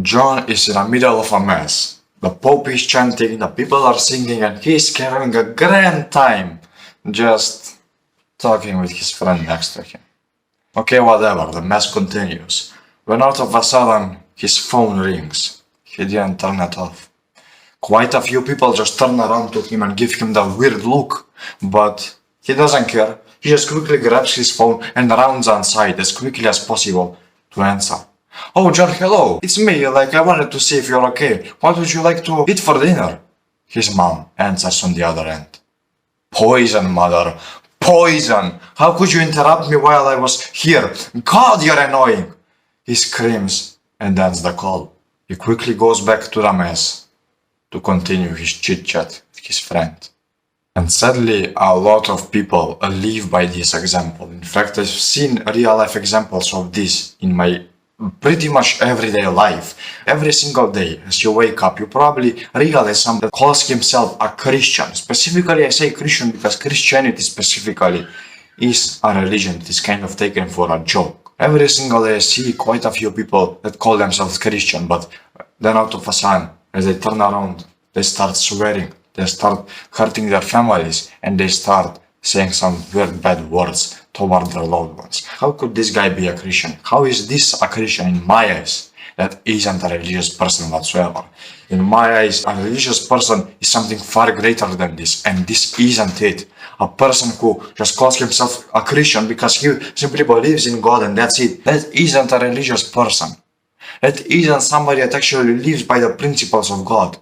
John is in the middle of a mess. The Pope is chanting, the people are singing, and he's having a grand time just talking with his friend next to him. Okay, whatever, the mess continues. When out of a sudden, his phone rings. He didn't turn it off. Quite a few people just turn around to him and give him the weird look, but he doesn't care. He just quickly grabs his phone and runs inside as quickly as possible to answer. Oh, John, hello. It's me. I wanted to see if you're okay. What would you like to eat for dinner? His mom answers on the other end. Poison, mother. Poison. How could you interrupt me while I was here? God, you're annoying. He screams and ends the call. He quickly goes back to the mess to continue his chit-chat with his friend. And sadly, a lot of people live by this example. In fact, I've seen real-life examples of this in my pretty much everyday life. Every single day, as you wake up, you probably realize someone that calls himself a Christian. Specifically, I say Christian because Christianity specifically is a religion that is kind of taken for a joke. Every single day I see quite a few people that call themselves Christian, but then out of a sudden, as they turn around, they start swearing, they start hurting their families, and they start saying some weird bad words toward their loved ones. How could this guy be a Christian? How is this a Christian in my eyes? That isn't a religious person whatsoever. In my eyes, a religious person is something far greater than this, and this isn't it. A person who just calls himself a Christian because he simply believes in God and that's it. That isn't a religious person. That isn't somebody that actually lives by the principles of God.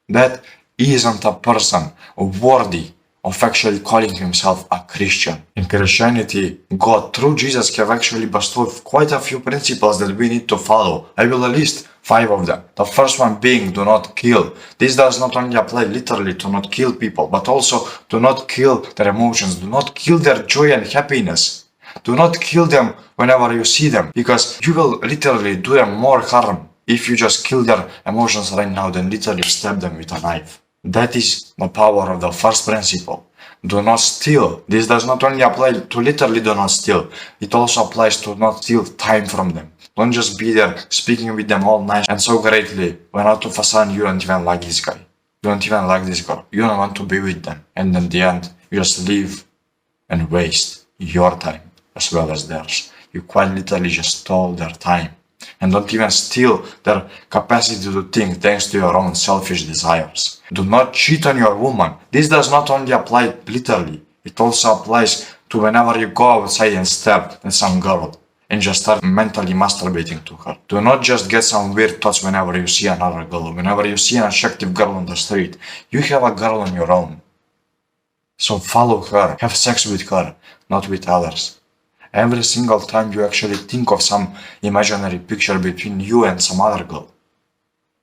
That isn't a person worthy of actually calling himself a Christian. In Christianity, God, through Jesus, have actually bestowed quite a few principles that we need to follow. I will list 5 of them. The first one being, do not kill. This does not only apply literally to not kill people, but also to not kill their emotions, do not kill their joy and happiness. Do not kill them whenever you see them, because you will literally do them more harm if you just kill their emotions right now than literally stab them with a knife. That is the power of the first principle. Do not steal. This does not only apply to literally do not steal. It also applies to not steal time from them. Don't just be there speaking with them all night and so greatly when out of a sudden you don't even like this guy. You don't even like this girl. You don't want to be with them. And in the end, you just leave and waste your time as well as theirs. You quite literally just stole their time. And don't even steal their capacity to think thanks to your own selfish desires. Do not cheat on your woman. This does not only apply literally, it also applies to whenever you go outside and stare at some girl and just start mentally masturbating to her. Do not just get some weird thoughts whenever you see another girl, whenever you see an attractive girl on the street. You have a girl on your own. So follow her, have sex with her, not with others. Every single time you actually think of some imaginary picture between you and some other girl,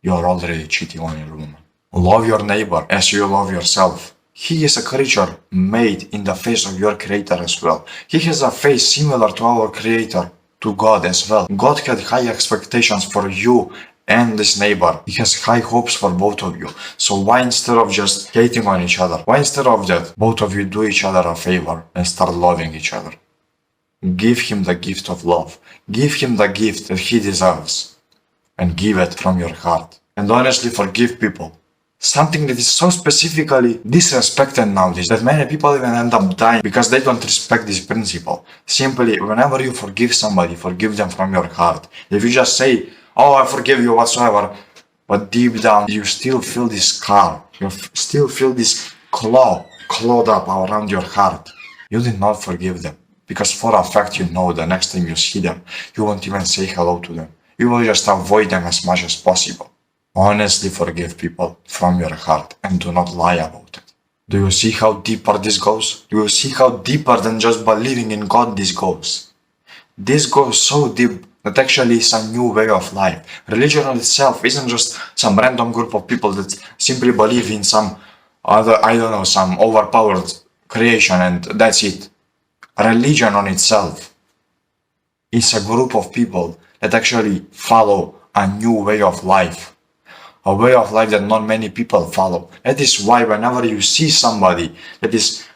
you are already cheating on your woman. Love your neighbor as you love yourself. He is a creature made in the face of your creator as well. He has a face similar to our creator, to God as well. God had high expectations for you and this neighbor. He has high hopes for both of you. So why instead of just hating on each other, why instead of that, both of you do each other a favor and start loving each other? Give him the gift of love. Give him the gift that he deserves. And give it from your heart. And honestly forgive people. Something that is so specifically disrespected nowadays that many people even end up dying because they don't respect this principle. Simply, whenever you forgive somebody, forgive them from your heart. If you just say, oh, I forgive you whatsoever, but deep down you still feel this scar. You still feel this clawed up around your heart. You did not forgive them. Because for a fact you know the next time you see them, you won't even say hello to them. You will just avoid them as much as possible. Honestly forgive people from your heart and do not lie about it. Do you see how deeper this goes? Do you see how deeper than just believing in God this goes? This goes so deep that actually is a new way of life. Religion in itself isn't just some random group of people that simply believe in some other, some overpowered creation and that's it. Religion on itself is a group of people that actually follow a new way of life. A way of life that not many people follow. That is why whenever you see somebody that is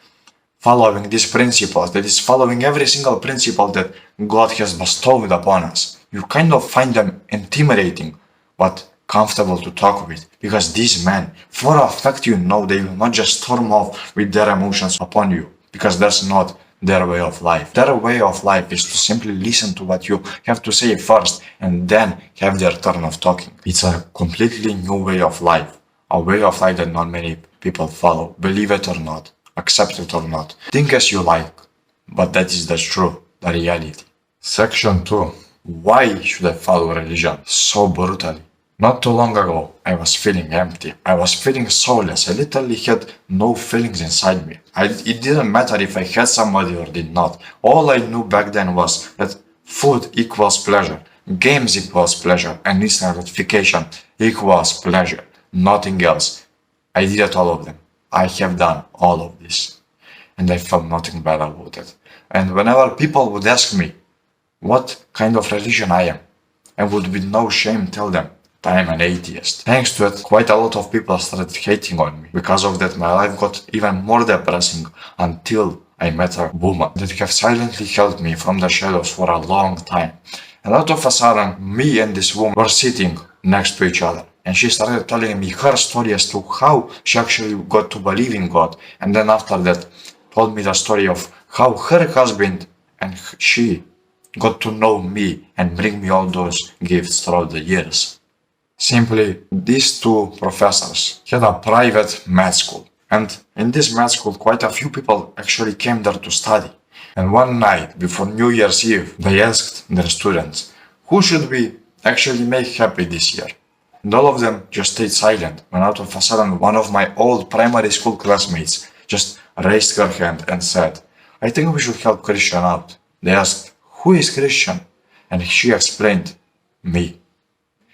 following these principles, that is following every single principle that God has bestowed upon us, you kind of find them intimidating. but comfortable to talk with, because these men, for a fact you know they will not just storm off with their emotions upon you, because that's not their way of life. Their way of life is to simply listen to what you have to say first and then have their turn of talking. It's a completely new way of life, a way of life that not many people follow, believe it or not, accept it or not. Think as you like, but that is the truth, the reality. Section 2. Why should I follow religion so brutally? Not too long ago, I was feeling empty. I was feeling soulless. I literally had no feelings inside me. It didn't matter if I had somebody or did not. All I knew back then was that food equals pleasure, games equals pleasure, and instant gratification equals pleasure. Nothing else. I did all of them. I have done all of this. And I felt nothing bad about it. And whenever people would ask me what kind of religion I am, I would with no shame tell them I am an atheist. Thanks to it, quite a lot of people started hating on me. Because of that, my life got even more depressing until I met a woman that have silently helped me from the shadows for a long time. And out of a sudden, me and this woman were sitting next to each other. And she started telling me her story as to how she actually got to believe in God. And then after that, told me the story of how her husband and she got to know me and bring me all those gifts throughout the years. Simply, these two professors had a private med school, and in this med school quite a few people actually came there to study. And one night before New Year's Eve, they asked their students, who should we actually make happy this year? And all of them just stayed silent when out of a sudden one of my old primary school classmates just raised her hand and said, I think we should help Christian out. They asked, who is Christian? And she explained, me.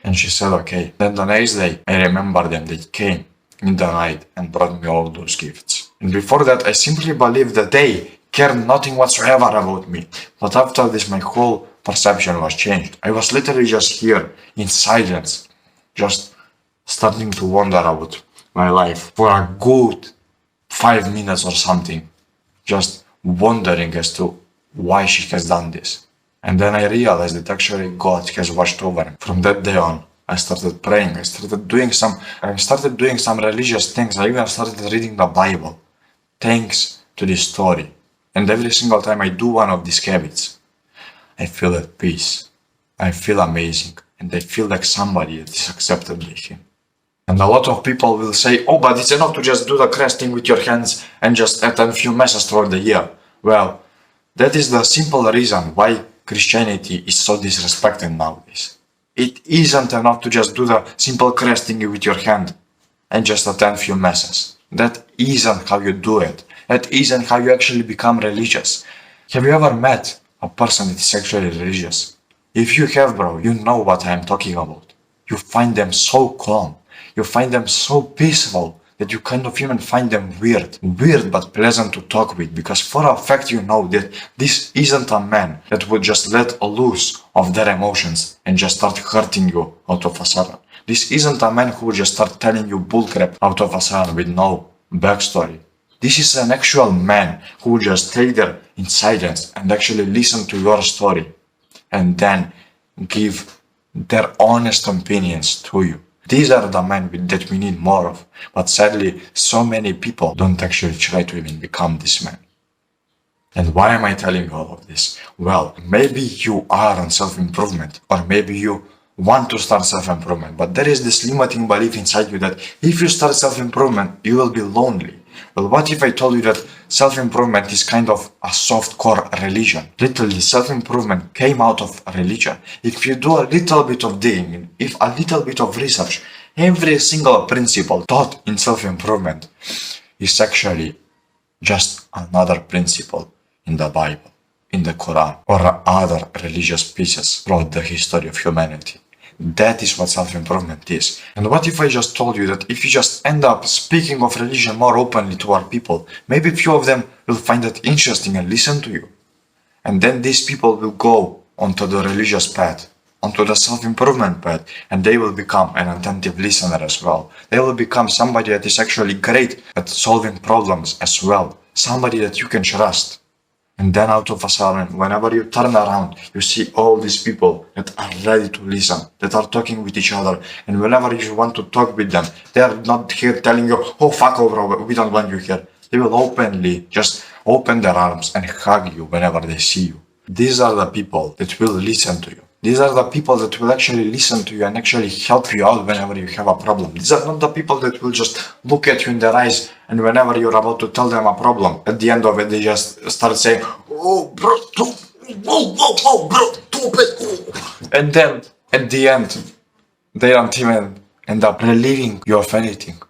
And she said, okay. Then the next day, I remember them. They came in the night and brought me all those gifts. And before that, I simply believed that they cared nothing whatsoever about me. But after this, my whole perception was changed. I was literally just here in silence, just starting to wonder about my life for a good 5 minutes or something, just wondering as to why she has done this. And then I realized that actually God has watched over me. From that day on, I started praying. I started doing some religious things. I even started reading the Bible. Thanks to this story. And every single time I do one of these habits, I feel at peace. I feel amazing. And I feel like somebody that is accepted by Him. And a lot of people will say, oh, but it's enough to just do the cresting with your hands and just attend a few masses throughout the year. Well, that is the simple reason why Christianity is so disrespected nowadays. It isn't enough to just do the simple cresting with your hand and just attend few masses. That isn't how you do it. That isn't how you actually become religious. Have you ever met a person that is actually religious? If you have, bro, you know what I am talking about. You find them so calm. You find them so peaceful that you kind of even find them weird but pleasant to talk with, because for a fact you know that this isn't a man that would just let loose of their emotions and just start hurting you out of a sudden. This isn't a man who would just start telling you bullcrap out of a sudden with no backstory. This is an actual man who would just stay there in silence and actually listen to your story and then give their honest opinions to you. These are the men that we need more of, but sadly, so many people don't actually try to even become this man. And why am I telling all of this? Well, maybe you are on self-improvement, or maybe you want to start self-improvement, but there is this limiting belief inside you that if you start self-improvement, you will be lonely. Well, what if I told you that self-improvement is kind of a soft-core religion? Literally, self-improvement came out of religion. If you do a little bit of digging, if a little bit of research, every single principle taught in self-improvement is actually just another principle in the Bible, in the Quran, or other religious pieces throughout the history of humanity. That is what self-improvement is. And what if I just told you that if you just end up speaking of religion more openly to our people, maybe few of them will find it interesting and listen to you. And then these people will go onto the religious path, onto the self-improvement path, and they will become an attentive listener as well. They will become somebody that is actually great at solving problems as well. Somebody that you can trust. And then out of a sudden, whenever you turn around, you see all these people that are ready to listen, that are talking with each other. And whenever you want to talk with them, they are not here telling you, oh, fuck over, we don't want you here. They will openly just open their arms and hug you whenever they see you. These are the people that will listen to you. These are the people that will actually listen to you and actually help you out whenever you have a problem. These are not the people that will just look at you in their eyes and whenever you're about to tell them a problem, at the end of it, they just start saying, oh, bro, bro, stupid. And then, at the end, they don't even end up relieving you of anything.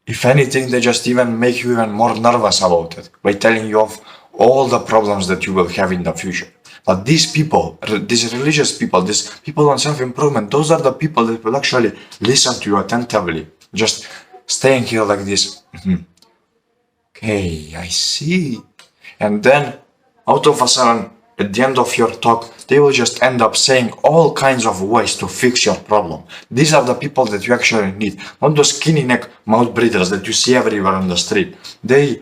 If anything, they just even make you even more nervous about it by telling you of all the problems that you will have in the future. But these people, these religious people, these people on self-improvement, those are the people that will actually listen to you attentively. Just staying here like this. Okay, I see. And then, out of a sudden, at the end of your talk, they will just end up saying all kinds of ways to fix your problem. These are the people that you actually need, not those skinny neck mouth breathers that you see everywhere on the street. They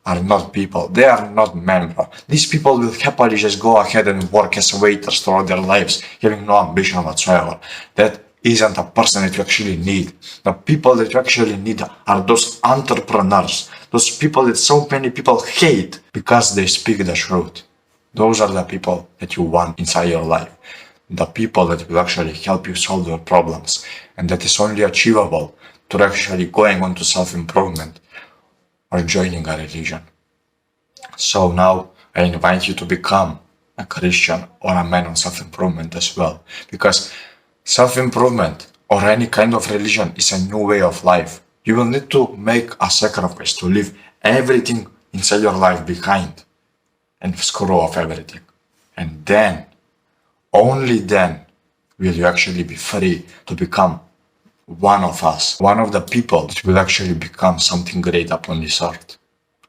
are not people. They are not men, bro. These people will happily just go ahead and work as waiters throughout their lives, having no ambition whatsoever. That isn't a person that you actually need. The people that you actually need are those entrepreneurs, those people that so many people hate because they speak the truth. Those are the people that you want inside your life. The people that will actually help you solve your problems. And that is only achievable through actually going on to self-improvement or joining a religion. So now I invite you to become a Christian or a man on self-improvement as well. Because self-improvement or any kind of religion is a new way of life. You will need to make a sacrifice to leave everything inside your life behind and screw off everything. And then, only then, will you actually be free to become one of us, one of the people that will actually become something great upon this earth.